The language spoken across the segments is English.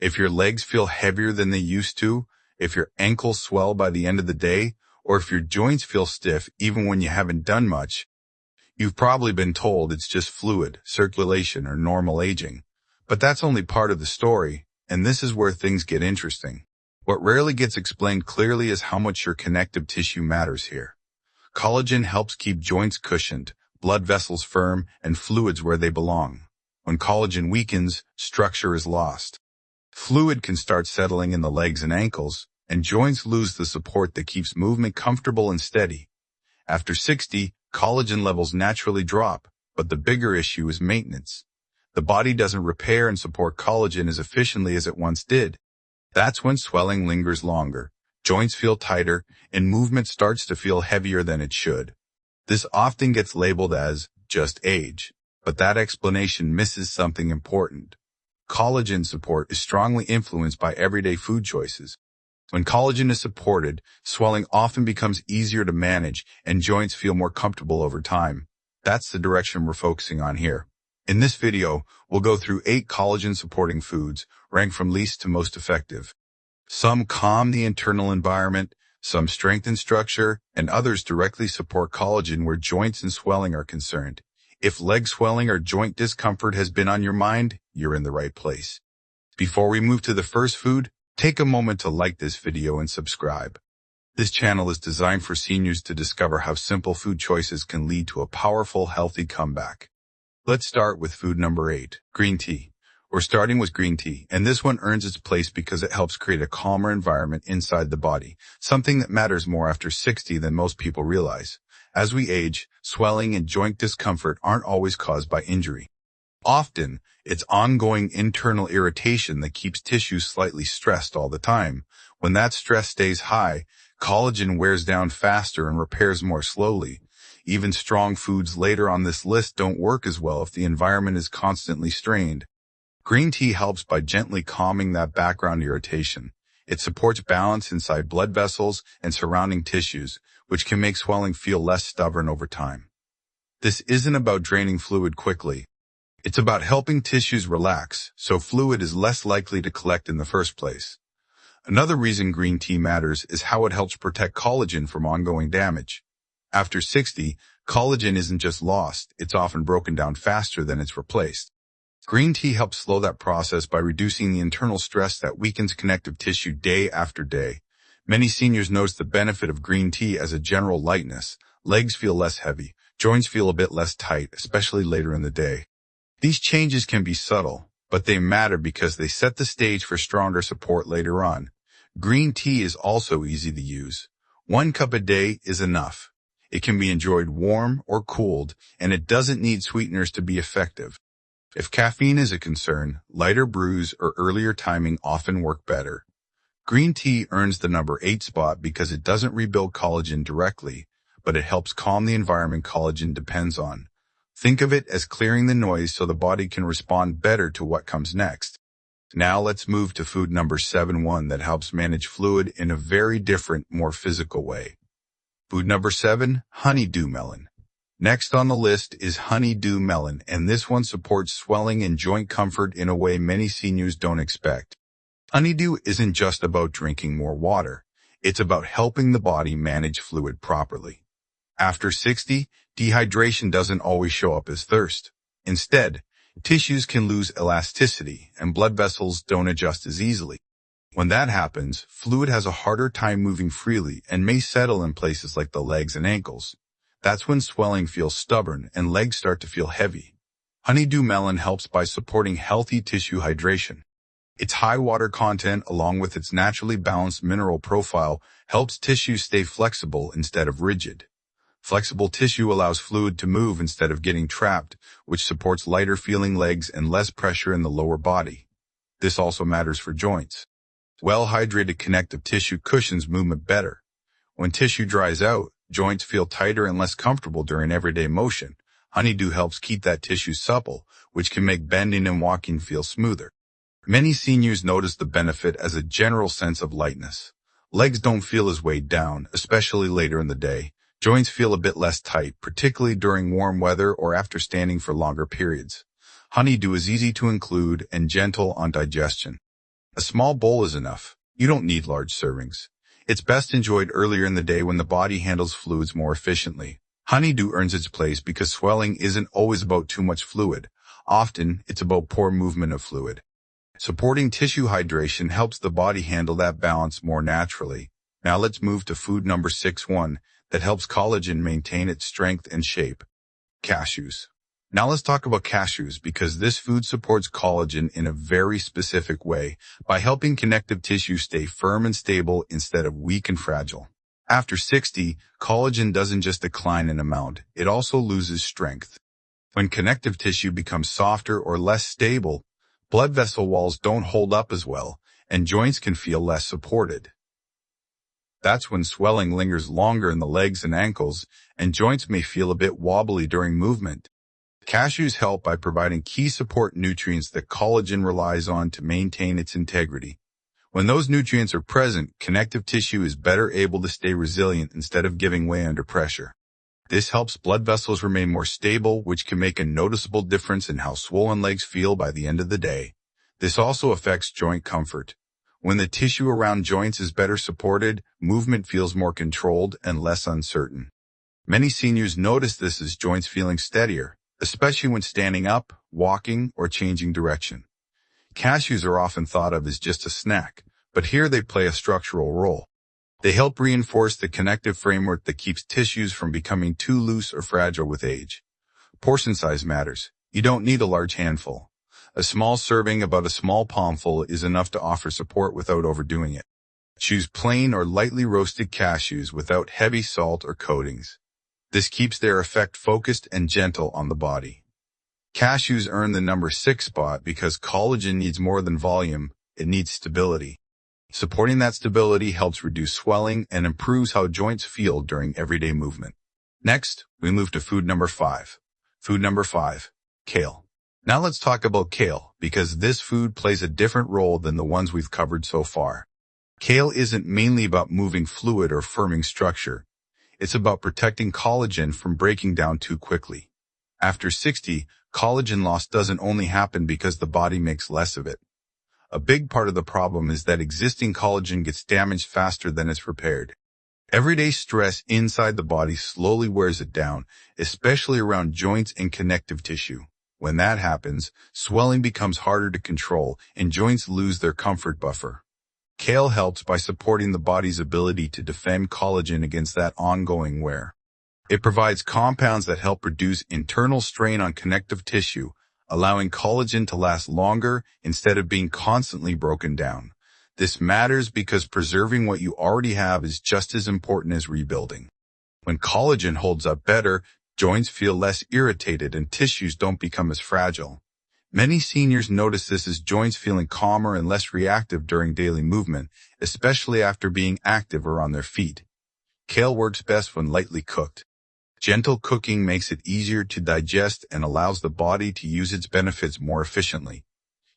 If your legs feel heavier than they used to, if your ankles swell by the end of the day, or if your joints feel stiff even when you haven't done much, you've probably been told it's just fluid, circulation, or normal aging. But that's only part of the story, and this is where things get interesting. What rarely gets explained clearly is how much your connective tissue matters here. Collagen helps keep joints cushioned, blood vessels firm, and fluids where they belong. When collagen weakens, structure is lost. Fluid can start settling in the legs and ankles, and joints lose the support that keeps movement comfortable and steady. After 60, collagen levels naturally drop, but the bigger issue is maintenance. The body doesn't repair and support collagen as efficiently as it once did. That's when swelling lingers longer, joints feel tighter, and movement starts to feel heavier than it should. This often gets labeled as just age, but that explanation misses something important. Collagen support is strongly influenced by everyday food choices. When collagen is supported, swelling often becomes easier to manage and joints feel more comfortable over time. That's the direction we're focusing on here. In this video, we'll go through 8 collagen-supporting foods, ranked from least to most effective. Some calm the internal environment, some strengthen structure, and others directly support collagen where joints and swelling are concerned. If leg swelling or joint discomfort has been on your mind, you're in the right place. Before we move to the first food, take a moment to like this video and subscribe. This channel is designed for seniors to discover how simple food choices can lead to a powerful, healthy comeback. Let's start with food number 8, green tea. We're starting with green tea, and this one earns its place because it helps create a calmer environment inside the body, something that matters more after 60 than most people realize. As we age, swelling and joint discomfort aren't always caused by injury. Often, it's ongoing internal irritation that keeps tissues slightly stressed all the time. When that stress stays high, collagen wears down faster and repairs more slowly. Even strong foods later on this list don't work as well if the environment is constantly strained. Green tea helps by gently calming that background irritation. It supports balance inside blood vessels and surrounding tissues, which can make swelling feel less stubborn over time. This isn't about draining fluid quickly. It's about helping tissues relax, so fluid is less likely to collect in the first place. Another reason green tea matters is how it helps protect collagen from ongoing damage. After 60, collagen isn't just lost, it's often broken down faster than it's replaced. Green tea helps slow that process by reducing the internal stress that weakens connective tissue day after day. Many seniors notice the benefit of green tea as a general lightness. Legs feel less heavy, joints feel a bit less tight, especially later in the day. These changes can be subtle, but they matter because they set the stage for stronger support later on. Green tea is also easy to use. 1 cup a day is enough. It can be enjoyed warm or cooled, and it doesn't need sweeteners to be effective. If caffeine is a concern, lighter brews or earlier timing often work better. Green tea earns the number 8 spot because it doesn't rebuild collagen directly, but it helps calm the environment collagen depends on. Think of it as clearing the noise so the body can respond better to what comes next. Now let's move to food number 7, one that helps manage fluid in a very different, more physical way. Food number 7, honeydew melon. Next on the list is honeydew melon, and this one supports swelling and joint comfort in a way many seniors don't expect. Honeydew isn't just about drinking more water. It's about helping the body manage fluid properly. After 60, dehydration doesn't always show up as thirst. Instead, tissues can lose elasticity and blood vessels don't adjust as easily. When that happens, fluid has a harder time moving freely and may settle in places like the legs and ankles. That's when swelling feels stubborn and legs start to feel heavy. Honeydew melon helps by supporting healthy tissue hydration. Its high water content, along with its naturally balanced mineral profile, helps tissues stay flexible instead of rigid. Flexible tissue allows fluid to move instead of getting trapped, which supports lighter feeling legs and less pressure in the lower body. This also matters for joints. Well-hydrated connective tissue cushions movement better. When tissue dries out, joints feel tighter and less comfortable during everyday motion. Honeydew helps keep that tissue supple, which can make bending and walking feel smoother. Many seniors notice the benefit as a general sense of lightness. Legs don't feel as weighed down, especially later in the day. Joints feel a bit less tight, particularly during warm weather or after standing for longer periods. Honeydew is easy to include and gentle on digestion. A small bowl is enough. You don't need large servings. It's best enjoyed earlier in the day when the body handles fluids more efficiently. Honeydew earns its place because swelling isn't always about too much fluid. Often, it's about poor movement of fluid. Supporting tissue hydration helps the body handle that balance more naturally. Now let's move to food number 6, that helps collagen maintain its strength and shape. Cashews. Now let's talk about cashews because this food supports collagen in a very specific way by helping connective tissue stay firm and stable instead of weak and fragile. After 60, collagen doesn't just decline in amount, it also loses strength. When connective tissue becomes softer or less stable, blood vessel walls don't hold up as well, and joints can feel less supported. That's when swelling lingers longer in the legs and ankles, and joints may feel a bit wobbly during movement. Cashews help by providing key support nutrients that collagen relies on to maintain its integrity. When those nutrients are present, connective tissue is better able to stay resilient instead of giving way under pressure. This helps blood vessels remain more stable, which can make a noticeable difference in how swollen legs feel by the end of the day. This also affects joint comfort. When the tissue around joints is better supported, movement feels more controlled and less uncertain. Many seniors notice this as joints feeling steadier, especially when standing up, walking, or changing direction. Cashews are often thought of as just a snack, but here they play a structural role. They help reinforce the connective framework that keeps tissues from becoming too loose or fragile with age. Portion size matters. You don't need a large handful. A small serving, about a small palmful, is enough to offer support without overdoing it. Choose plain or lightly roasted cashews without heavy salt or coatings. This keeps their effect focused and gentle on the body. Cashews earn the number 6 spot because collagen needs more than volume, it needs stability. Supporting that stability helps reduce swelling and improves how joints feel during everyday movement. Next, we move to food number 5. Food number 5, kale. Now let's talk about kale, because this food plays a different role than the ones we've covered so far. Kale isn't mainly about moving fluid or firming structure. It's about protecting collagen from breaking down too quickly. After 60, collagen loss doesn't only happen because the body makes less of it. A big part of the problem is that existing collagen gets damaged faster than it's repaired. Everyday stress inside the body slowly wears it down, especially around joints and connective tissue. When that happens, swelling becomes harder to control and joints lose their comfort buffer. Kale helps by supporting the body's ability to defend collagen against that ongoing wear. It provides compounds that help reduce internal strain on connective tissue, allowing collagen to last longer instead of being constantly broken down. This matters because preserving what you already have is just as important as rebuilding. When collagen holds up better, joints feel less irritated and tissues don't become as fragile. Many seniors notice this as joints feeling calmer and less reactive during daily movement, especially after being active or on their feet. Kale works best when lightly cooked. Gentle cooking makes it easier to digest and allows the body to use its benefits more efficiently.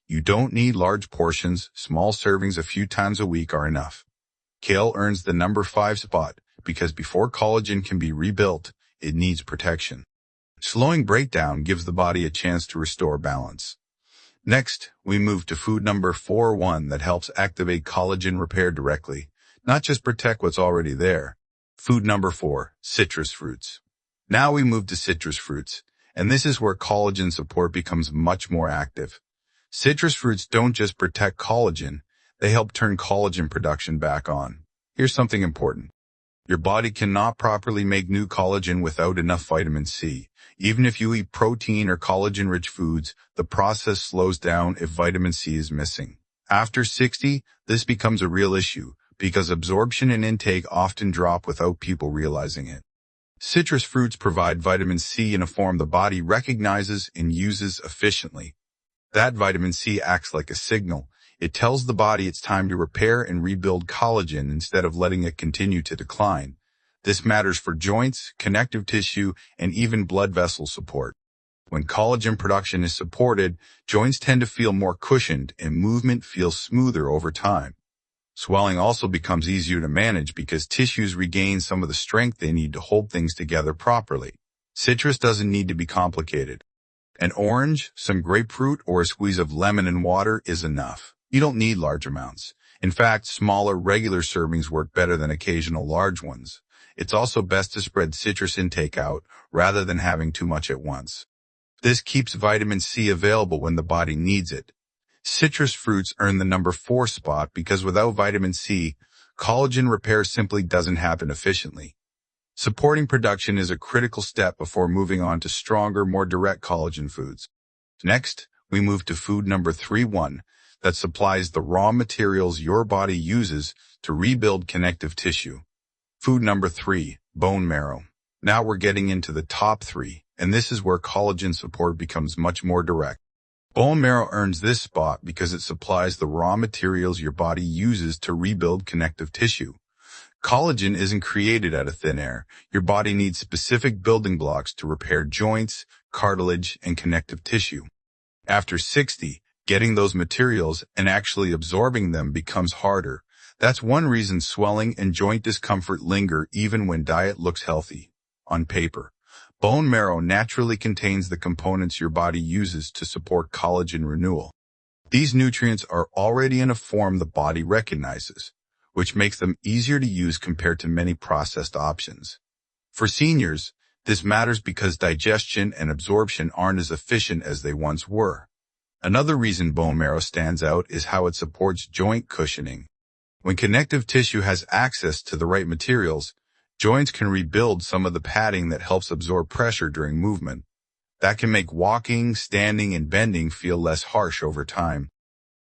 You don't need large portions, small servings a few times a week are enough. Kale earns the number 5 spot because before collagen can be rebuilt, it needs protection. Slowing breakdown gives the body a chance to restore balance. Next, we move to food number 4, that helps activate collagen repair directly, not just protect what's already there. Food number 4, citrus fruits. Now we move to citrus fruits, and this is where collagen support becomes much more active. Citrus fruits don't just protect collagen, they help turn collagen production back on. Here's something important. Your body cannot properly make new collagen without enough vitamin C. Even if you eat protein or collagen-rich foods, the process slows down if vitamin C is missing. After 60, this becomes a real issue because absorption and intake often drop without people realizing it. Citrus fruits provide vitamin C in a form the body recognizes and uses efficiently. That vitamin C acts like a signal. It tells the body it's time to repair and rebuild collagen instead of letting it continue to decline. This matters for joints, connective tissue, and even blood vessel support. When collagen production is supported, joints tend to feel more cushioned and movement feels smoother over time. Swelling also becomes easier to manage because tissues regain some of the strength they need to hold things together properly. Citrus doesn't need to be complicated. An orange, some grapefruit, or a squeeze of lemon and water is enough. You don't need large amounts. In fact, smaller, regular servings work better than occasional large ones. It's also best to spread citrus intake out rather than having too much at once. This keeps vitamin C available when the body needs it. Citrus fruits earn the number 4 spot because without vitamin C, collagen repair simply doesn't happen efficiently. Supporting production is a critical step before moving on to stronger, more direct collagen foods. Next, we move to food number 3-1 that supplies the raw materials your body uses to rebuild connective tissue. Food number 3, bone marrow. Now we're getting into the top 3, and this is where collagen support becomes much more direct. Bone marrow earns this spot because it supplies the raw materials your body uses to rebuild connective tissue. Collagen isn't created out of thin air. Your body needs specific building blocks to repair joints, cartilage, and connective tissue. After 60, getting those materials and actually absorbing them becomes harder. That's one reason swelling and joint discomfort linger even when diet looks healthy. On paper, bone marrow naturally contains the components your body uses to support collagen renewal. These nutrients are already in a form the body recognizes, which makes them easier to use compared to many processed options. For seniors, this matters because digestion and absorption aren't as efficient as they once were. Another reason bone marrow stands out is how it supports joint cushioning. When connective tissue has access to the right materials, joints can rebuild some of the padding that helps absorb pressure during movement. That can make walking, standing, and bending feel less harsh over time.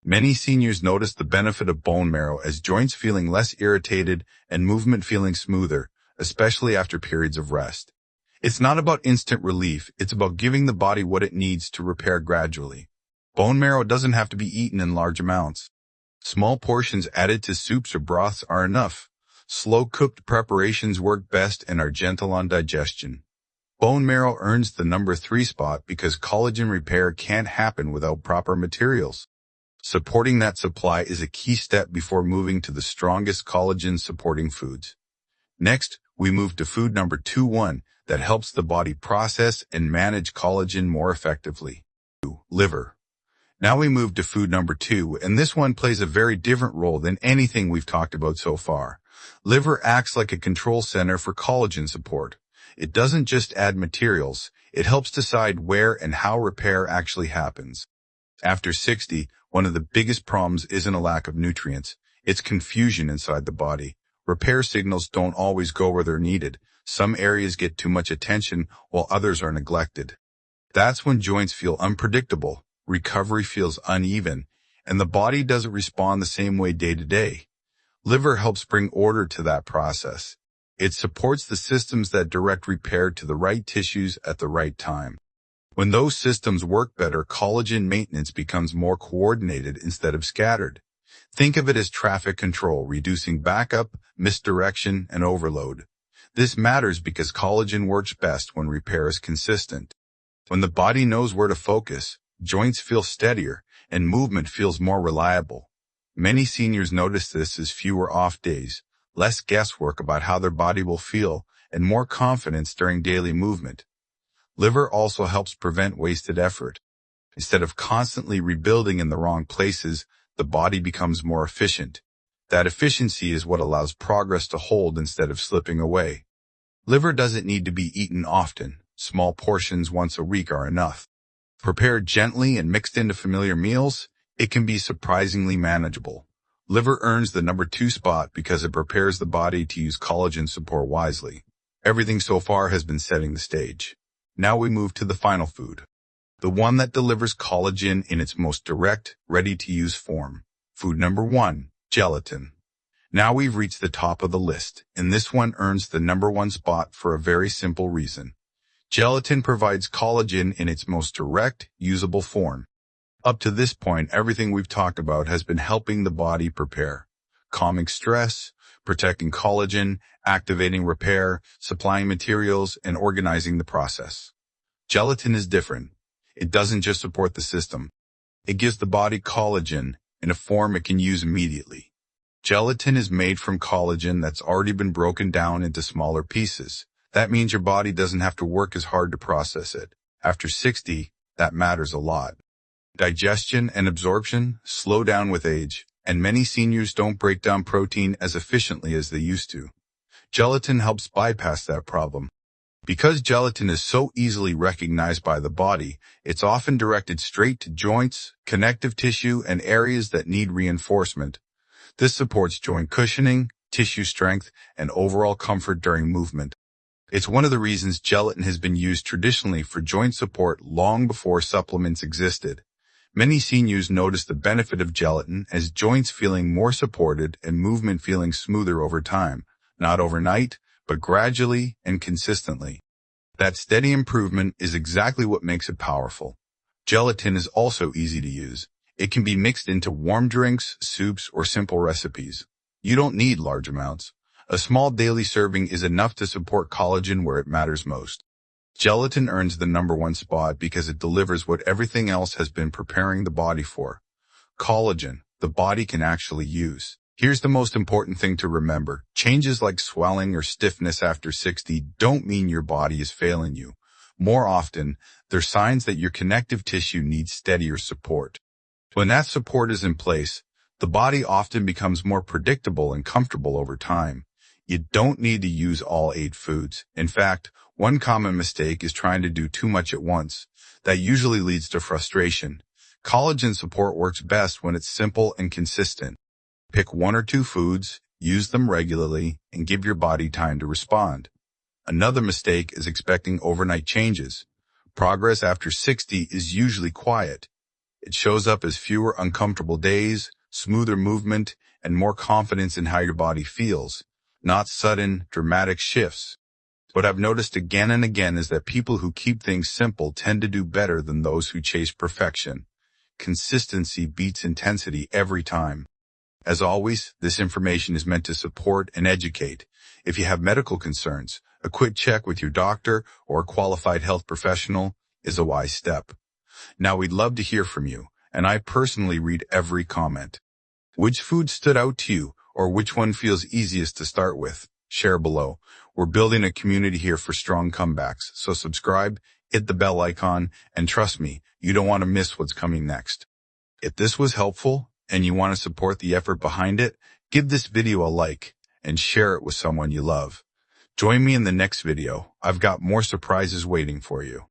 Many seniors notice the benefit of bone marrow as joints feeling less irritated and movement feeling smoother, especially after periods of rest. It's not about instant relief, it's about giving the body what it needs to repair gradually. Bone marrow doesn't have to be eaten in large amounts. Small portions added to soups or broths are enough. Slow-cooked preparations work best and are gentle on digestion. Bone marrow earns the number 3 spot because collagen repair can't happen without proper materials. Supporting that supply is a key step before moving to the strongest collagen-supporting foods. Next, we move to food number 2-1 that helps the body process and manage collagen more effectively. Liver. Now we move to food number 2, and this one plays a very different role than anything we've talked about so far. Liver acts like a control center for collagen support. It doesn't just add materials, it helps decide where and how repair actually happens. After 60, one of the biggest problems isn't a lack of nutrients, it's confusion inside the body. Repair signals don't always go where they're needed. Some areas get too much attention while others are neglected. That's when joints feel unpredictable, recovery feels uneven, and the body doesn't respond the same way day to day. Liver helps bring order to that process. It supports the systems that direct repair to the right tissues at the right time. When those systems work better, collagen maintenance becomes more coordinated instead of scattered. Think of it as traffic control, reducing backup, misdirection, and overload. This matters because collagen works best when repair is consistent. When the body knows where to focus, joints feel steadier, and movement feels more reliable. Many seniors notice this as fewer off days, less guesswork about how their body will feel, and more confidence during daily movement. Liver also helps prevent wasted effort. Instead of constantly rebuilding in the wrong places, the body becomes more efficient. That efficiency is what allows progress to hold instead of slipping away. Liver doesn't need to be eaten often. Small portions once a week are enough. Prepared gently and mixed into familiar meals, it can be surprisingly manageable. Liver earns the number 2 spot because it prepares the body to use collagen support wisely. Everything so far has been setting the stage. Now we move to the final food. The one that delivers collagen in its most direct, ready-to-use form. Food number 1, gelatin. Now we've reached the top of the list, and this one earns the number 1 spot for a very simple reason. Gelatin provides collagen in its most direct, usable form. Up to this point, everything we've talked about has been helping the body prepare. Calming stress, protecting collagen, activating repair, supplying materials, and organizing the process. Gelatin is different. It doesn't just support the system. It gives the body collagen in a form it can use immediately. Gelatin is made from collagen that's already been broken down into smaller pieces. That means your body doesn't have to work as hard to process it. After 60, that matters a lot. Digestion and absorption slow down with age, and many seniors don't break down protein as efficiently as they used to. Gelatin helps bypass that problem. Because gelatin is so easily recognized by the body, it's often directed straight to joints, connective tissue, and areas that need reinforcement. This supports joint cushioning, tissue strength, and overall comfort during movement. It's one of the reasons gelatin has been used traditionally for joint support long before supplements existed. Many seniors notice the benefit of gelatin as joints feeling more supported and movement feeling smoother over time, not overnight, but gradually and consistently. That steady improvement is exactly what makes it powerful. Gelatin is also easy to use. It can be mixed into warm drinks, soups, or simple recipes. You don't need large amounts. A small daily serving is enough to support collagen where it matters most. Gelatin earns the #1 spot because it delivers what everything else has been preparing the body for. Collagen, the body can actually use. Here's the most important thing to remember. Changes like swelling or stiffness after 60 don't mean your body is failing you. More often, they're signs that your connective tissue needs steadier support. When that support is in place, the body often becomes more predictable and comfortable over time. You don't need to use all 8 foods. In fact, one common mistake is trying to do too much at once. That usually leads to frustration. Collagen support works best when it's simple and consistent. Pick 1 or 2 foods, use them regularly, and give your body time to respond. Another mistake is expecting overnight changes. Progress after 60 is usually quiet. It shows up as fewer uncomfortable days, smoother movement, and more confidence in how your body feels, not sudden, dramatic shifts. What I've noticed again and again is that people who keep things simple tend to do better than those who chase perfection. Consistency beats intensity every time. As always, this information is meant to support and educate. If you have medical concerns, a quick check with your doctor or a qualified health professional is a wise step. Now, we'd love to hear from you, and I personally read every comment. Which food stood out to you, or which one feels easiest to start with? Share below. We're building a community here for strong comebacks, so subscribe, hit the bell icon, and trust me, you don't want to miss what's coming next. If this was helpful, and you want to support the effort behind it, give this video a like, and share it with someone you love. Join me in the next video. I've got more surprises waiting for you.